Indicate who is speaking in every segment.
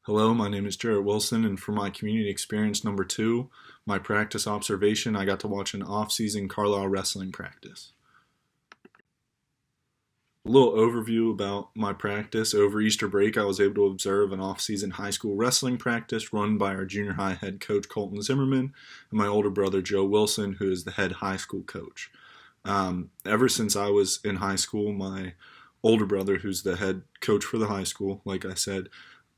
Speaker 1: Hello, my name is Jarrett Wilson, and for my community experience number 2, my practice observation, I got to watch an off-season Carlisle wrestling practice. A little overview about my practice. Over Easter break, I was able to observe an off-season high school wrestling practice run by our junior high head coach Colton Zimmerman and my older brother Joe Wilson, who is the head high school coach. Ever since I was in high school, my older brother, who's the head coach for the high school, like I said,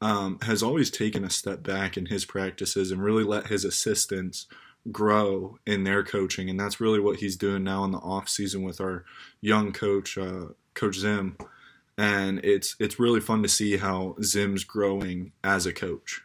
Speaker 1: has always taken a step back in his practices and really let his assistants grow in their coaching, and that's really what he's doing now in the off season with our young coach, Coach Zim. And it's really fun to see how Zim's growing as a coach.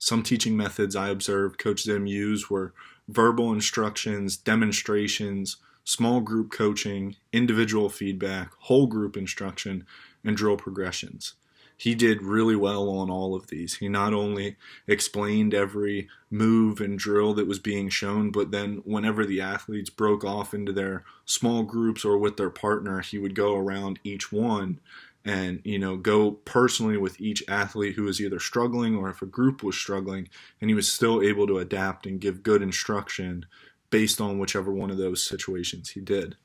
Speaker 1: Some teaching methods I observed Coach Zim use were verbal instructions, demonstrations, small group coaching, individual feedback, whole group instruction, and drill progressions. He did really well on all of these. He not only explained every move and drill that was being shown, but then whenever the athletes broke off into their small groups or with their partner, he would go around each one and, go personally with each athlete who was either struggling or if a group was struggling, and he was still able to adapt and give good instruction based on whichever one of those situations he did.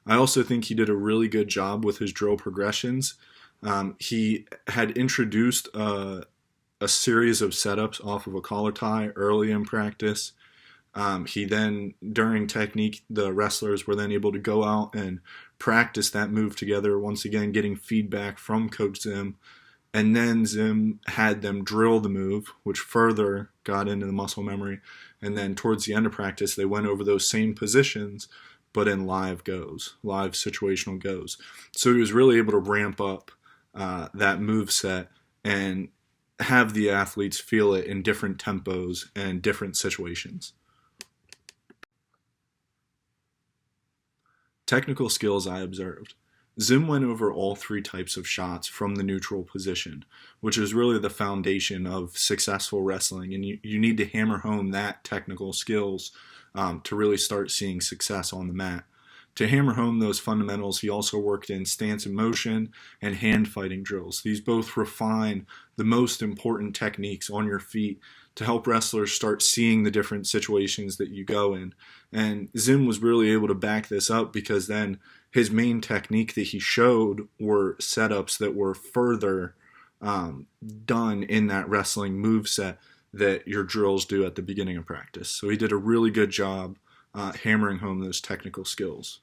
Speaker 1: I also think he did a really good job with his drill progressions. He had introduced a series of setups off of a collar tie early in practice. He then, during technique, the wrestlers were then able to go out and practice that move together, once again getting feedback from Coach Zim. And then Zim had them drill the move, which further got into the muscle memory. And then towards the end of practice, they went over those same positions, but in live situational goes. So he was really able to ramp up that move set and have the athletes feel it in different tempos and different situations. Technical skills I observed. Zim went over all 3 types of shots from the neutral position, which is really the foundation of successful wrestling, and you need to hammer home that technical skills to really start seeing success on the mat. To hammer home those fundamentals, he also worked in stance and motion and hand fighting drills. These both refine the most important techniques on your feet to help wrestlers start seeing the different situations that you go in. And Zim was really able to back this up because then his main technique that he showed were setups that were further done in that wrestling move set that your drills do at the beginning of practice. So he did a really good job hammering home those technical skills.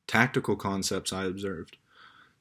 Speaker 1: Tactical concepts I observed.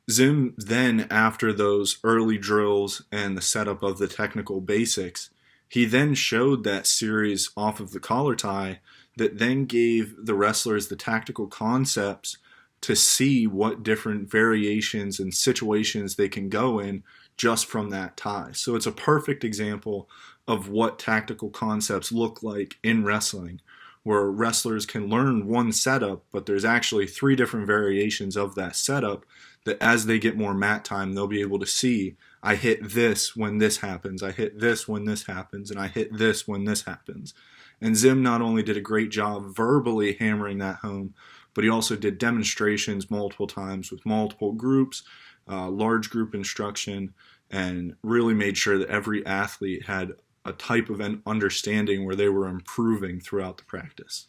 Speaker 1: Zim then, after those early drills and the setup of the technical basics, he then showed that series off of the collar tie that then gave the wrestlers the tactical concepts to see what different variations and situations they can go in just from that tie. So it's a perfect example of what tactical concepts look like in wrestling, where wrestlers can learn one setup, but there's actually 3 different variations of that setup that as they get more mat time, they'll be able to see, I hit this when this happens, I hit this when this happens, and I hit this when this happens. And Zim not only did a great job verbally hammering that home, but he also did demonstrations multiple times with multiple groups, large group instruction, and really made sure that every athlete had a type of an understanding where they were improving throughout the practice.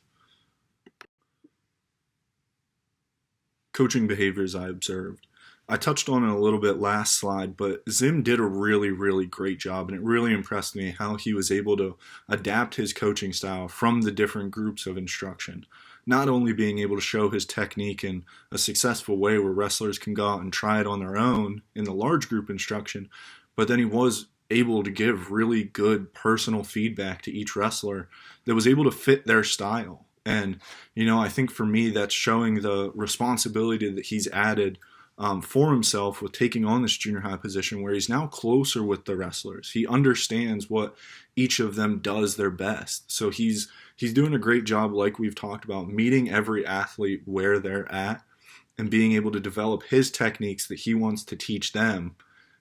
Speaker 1: Coaching behaviors I observed. I touched on it a little bit last slide, but Zim did a really, really great job, and it really impressed me how he was able to adapt his coaching style from the different groups of instruction. Not only being able to show his technique in a successful way where wrestlers can go out and try it on their own in the large group instruction, but then he was able to give really good personal feedback to each wrestler that was able to fit their style. And, I think for me, that's showing the responsibility that he's added for himself with taking on this junior high position where he's now closer with the wrestlers. He understands what each of them does their best. So he's doing a great job, like we've talked about, meeting every athlete where they're at and being able to develop his techniques that he wants to teach them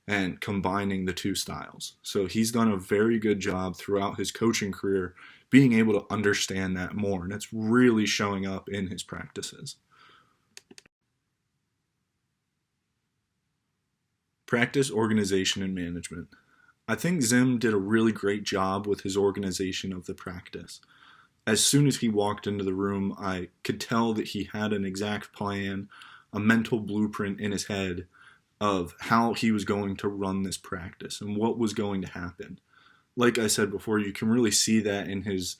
Speaker 1: and combining the 2 styles. So he's done a very good job throughout his coaching career being able to understand that more, and it's really showing up in his practices. Practice organization and management. I think Zim did a really great job with his organization of the practice. As soon as he walked into the room, I could tell that he had an exact plan, a mental blueprint in his head of how he was going to run this practice and what was going to happen. Like I said before, you can really see that in his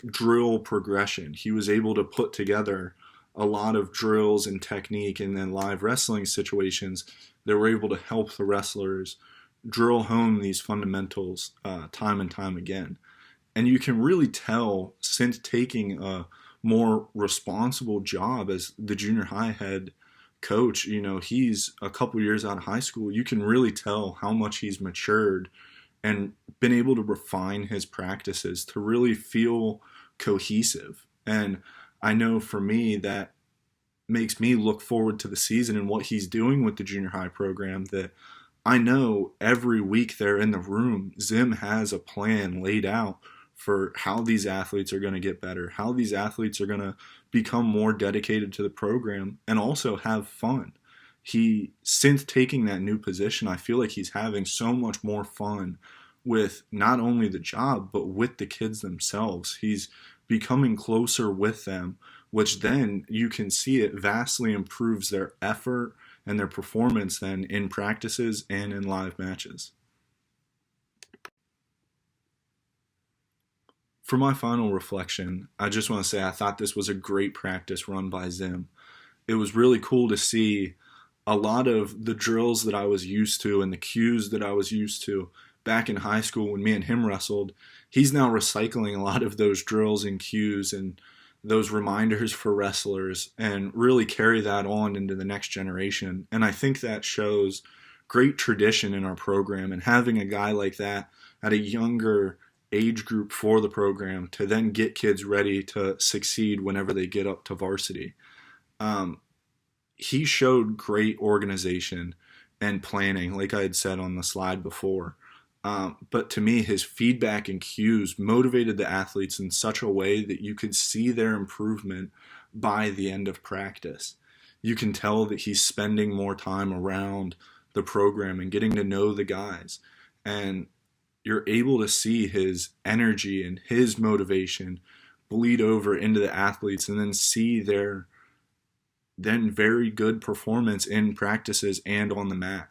Speaker 1: drill progression. He was able to put together a lot of drills and technique and then live wrestling situations that were able to help the wrestlers drill home these fundamentals time and time again. And you can really tell, since taking a more responsible job as the junior high head coach, he's a couple years out of high school, you can really tell how much he's matured and been able to refine his practices to really feel cohesive. And I know for me that makes me look forward to the season and what he's doing with the junior high program, that I know every week they're in the room, Zim has a plan laid out for how these athletes are going to get better, how these athletes are going to become more dedicated to the program and also have fun. Since taking that new position, I feel like he's having so much more fun with not only the job, but with the kids themselves. He's becoming closer with them, which then you can see it vastly improves their effort and their performance then in practices and in live matches. For my final reflection, I just want to say I thought this was a great practice run by Zim. It was really cool to see a lot of the drills that I was used to and the cues that I was used to back in high school when me and him wrestled. He's now recycling a lot of those drills and cues and those reminders for wrestlers and really carry that on into the next generation. And I think that shows great tradition in our program, and having a guy like that at a younger age group for the program to then get kids ready to succeed whenever they get up to varsity. He showed great organization and planning, like I had said on the slide before. But to me, his feedback and cues motivated the athletes in such a way that you could see their improvement by the end of practice. You can tell that he's spending more time around the program and getting to know the guys. And you're able to see his energy and his motivation bleed over into the athletes and then see their then very good performance in practices and on the mat.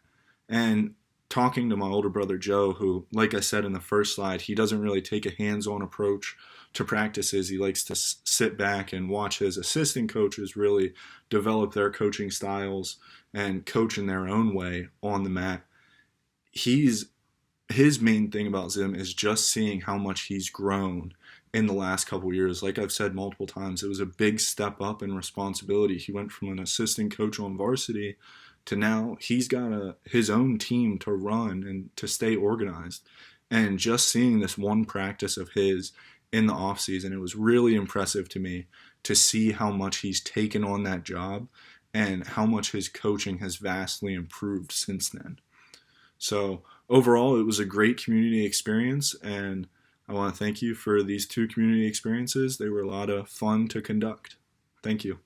Speaker 1: And talking to my older brother Joe, who, like I said in the first slide, he doesn't really take a hands-on approach to practices. He likes to sit back and watch his assistant coaches really develop their coaching styles and coach in their own way on the mat. His main thing about Zim is just seeing how much he's grown in the last couple of years. Like I've said multiple times, it was a big step up in responsibility. He went from an assistant coach on varsity to now he's got his own team to run and to stay organized. And just seeing this one practice of his in the off season, it was really impressive to me to see how much he's taken on that job and how much his coaching has vastly improved since then. So overall, it was a great community experience, and I want to thank you for these 2 community experiences. They were a lot of fun to conduct. Thank you.